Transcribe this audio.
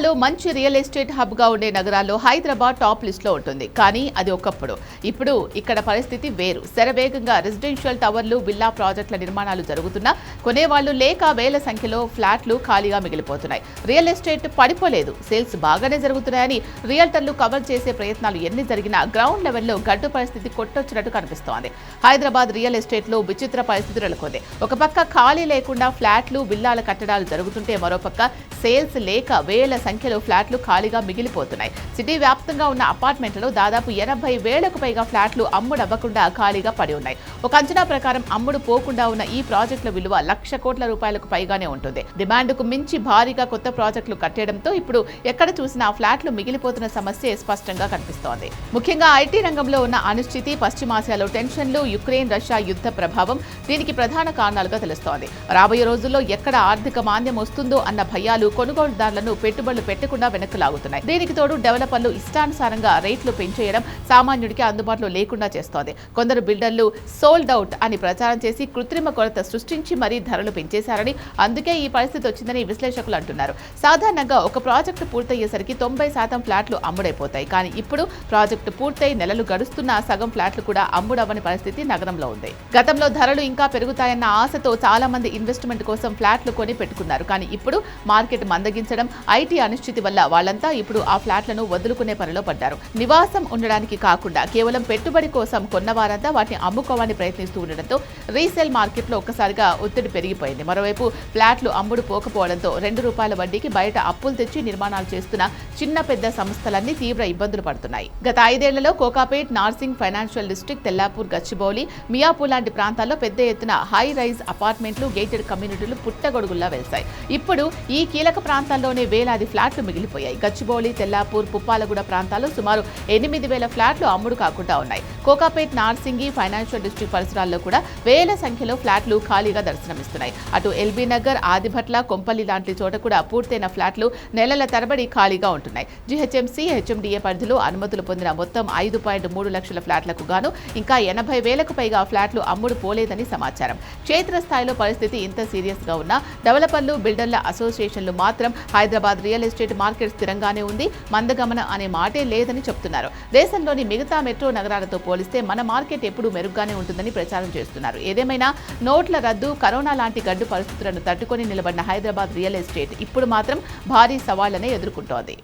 ఇండియాలో మంచి real estate హబ్గా ఉండే నగరాల్లో హైదరాబాద్ టాప్ లిస్ట్లో ఉంటుంది. కానీ అది ఒకప్పుడు. ఇప్పుడు ఇక్కడ పరిస్థితి వేరు. శరవేగంగా రెసిడెన్షియల్ టవర్లు, విల్లా ప్రాజెక్టుల నిర్మాణాలు జరుగుతున్నా కొనేవాళ్లు లేక వేల సంఖ్యలో ఫ్లాట్లు ఖాళీగా మిగిలిపోతున్నాయి. రియల్ ఎస్టేట్ పడిపోలేదు, సేల్స్ బాగానే జరుగుతున్నాయని రియల్టర్లు కవర్ చేసే ప్రయత్నాలు ఎన్ని జరిగినా గ్రౌండ్ లెవెల్లో గడ్డు పరిస్థితి కొట్టొచ్చినట్టు కనిపిస్తోంది. హైదరాబాద్ రియల్ ఎస్టేట్లో విచిత్ర పరిస్థితి నెలకొంది. ఒక పక్క ఖాళీ లేకుండా ఫ్లాట్లు, విల్లాల కట్టడాలు జరుగుతుంటే మరోపక్క సేల్స్ లేక వేల సంఖ్యలో ఫ్లాట్లు ఖాళీగా మిగిలిపోతున్నాయి. సిటీ వ్యాప్తంగా ఉన్న అపార్ట్మెంట్లలో దాదాపు 80,000కు పైగా ఫ్లాట్లు అమ్ముడవ్వకుండా ఖాళీగా పడి ఉన్నాయి. ఒక అంచనా ప్రకారం అమ్ముడు పోకుండా ఉన్న ఈ ప్రాజెక్టుల విలువ 1,00,000 కోట్ల రూపాయలకు పైగానే ఉంటుంది. డిమాండ్కు మించి భారీగా కొత్త ప్రాజెక్టులు కట్టేయడంతో ఇప్పుడు ఎక్కడ చూసినా ఫ్లాట్లు మిగిలిపోతున్న సమస్య స్పష్టంగా కనిపిస్తోంది. ముఖ్యంగా ఐటీ రంగంలో ఉన్న అనిశ్చితి, పశ్చిమాసియాలో టెన్షన్లు, యుక్రెయిన్ రష్యా యుద్ధ ప్రభావం దీనికి ప్రధాన కారణాలుగా తెలుస్తోంది. రాబోయే రోజుల్లో ఎక్కడ ఆర్థిక మాంద్యం వస్తుందో అన్న భయాలు కొనుగోలుదారులను పెట్టుబడులు పెట్టకుండా వెనక్కు లాగుతున్నాయి. దీనికి తోడు డెవలపర్లు ఇష్టానుసారంగా రేట్లు పెంచేయడం సామాన్యుడికి అందుబాటులో లేకుండా చేస్తోంది. కొందరు బిల్డర్లు సోల్డ్ అవుట్ అని ప్రచారం చేసి కృత్రిమ కొరత సృష్టించి మరీ ధరలు పెంచేశారని, అందుకే ఈ పరిస్థితి వచ్చిందని విశ్లేషకులు అంటున్నారు. సాధారణంగా ఒక ప్రాజెక్టు పూర్తయ్యేసరికి 90% ఫ్లాట్లు అమ్ముడైపోతాయి. కానీ ఇప్పుడు ప్రాజెక్టు పూర్తయి నెలలు గడుస్తున్నా సగం ఫ్లాట్లు కూడా అమ్ముడవ్వని పరిస్థితి నగరంలో ఉంది. గతంలో ధరలు ఇంకా పెరుగుతాయన్న ఆశతో చాలా మంది ఇన్వెస్ట్మెంట్ కోసం ఫ్లాట్లు కొని పెట్టుకున్నారు. కానీ ఇప్పుడు మార్కెట్ మందగించడం, ఐటీ అనిశ్చితి వల్ల వాళ్ళంతా ఇప్పుడు ఆ ఫ్లాట్లను వదులుకునే పనిలో పడ్డారు. నివాసం ఉండడానికి కాకుండా కేవలం పెట్టుబడి కోసం కొన్నవారంతా వాటిని అమ్ముకోవాలని ప్రయత్నిస్తూ ఉండడంతో రీసేల్ మార్కెట్లో ఒక్కసారిగా ఒత్తిడి పెరిగిపోయింది. మరోవైపు ఫ్లాట్లు అమ్ముడు పోకపోవడంతో ₹2 వడ్డీకి బయట అప్పులు తెచ్చి నిర్మాణాలు చేస్తున్న చిన్న పెద్ద సంస్థలన్నీ తీవ్ర ఇబ్బందులు పడుతున్నాయి. గత 5 ఏళ్లలో కోకాపేట్, నార్సింగ్, ఫైనాన్షియల్ డిస్ట్రిక్ట్, తెల్లాపూర్, గచ్చిబౌలి, మియాపూర్ లాంటి ప్రాంతాల్లో పెద్ద ఎత్తున హై రైజ్ అపార్ట్మెంట్లు, గేటెడ్ కమ్యూనిటీలు పుట్టగొడుగుల్లా వెలిశాయి. ఇప్పుడు ఈ కీలక ప్రాంతాల్లోనే వేలాది ఫ్లాట్లు మిగిలిపోయాయి. గచ్చిబౌలి, తెల్లాపూర్, పుప్పాలగూడ ప్రాంతాల్లో సుమారు 8,000 ఫ్లాట్లు అమ్ముడు కాకుండా ఉన్నాయి. కోకాపేట్, నార్సింగి, ఫైనాన్షియల్ డిస్ట్రిక్ట్ పరిసరాల్లో కూడా వేల సంఖ్యలో ఫ్లాట్లు ఖాళీగా దర్శనమిస్తున్నాయి. అటు ఎల్బీ నగర్, ఆదిభట్ల, కొంపల్లి లాంటి చోట కూడా పూర్తయిన ఫ్లాట్లు నెలల తరబడి ఖాళీగా ఉంటున్నాయి. జీహెచ్ఎంసీ, హెచ్ఎండిఏ పరిధిలో అనుమతులు పొందిన మొత్తం 5.3 లక్షల ఫ్లాట్లకు గాను ఇంకా 80,000కు పైగా ఫ్లాట్లు అమ్ముడు పోలేదని సమాచారం. క్షేత్రస్థాయిలో పరిస్థితి ఇంత సీరియస్ గా ఉన్నా డెవలపర్లు, బిల్డర్ల అసోసియేషన్లు మాత్రం హైదరాబాద్ రియల్ ఎస్టేట్ మార్కెట్ స్థిరంగానే ఉంది, మందగమనం అనే మాటే లేదని చెప్తున్నారు. దేశంలోని మిగతా మెట్రో నగరాలతో పోలిస్తే మన మార్కెట్ ఎప్పుడూ మెరుగ్గానే ఉంటుందని ప్రచారం చేస్తున్నారు. ఏదేమైనా నోట్ల రద్దు, కరోనా లాంటి గడ్డు పరిస్థితులను తట్టుకొని నిలబడిన హైదరాబాద్ రియల్ ఎస్టేట్ ఇప్పుడు మాత్రం భారీ సవాళ్లనే ఎదుర్కొంటోంది.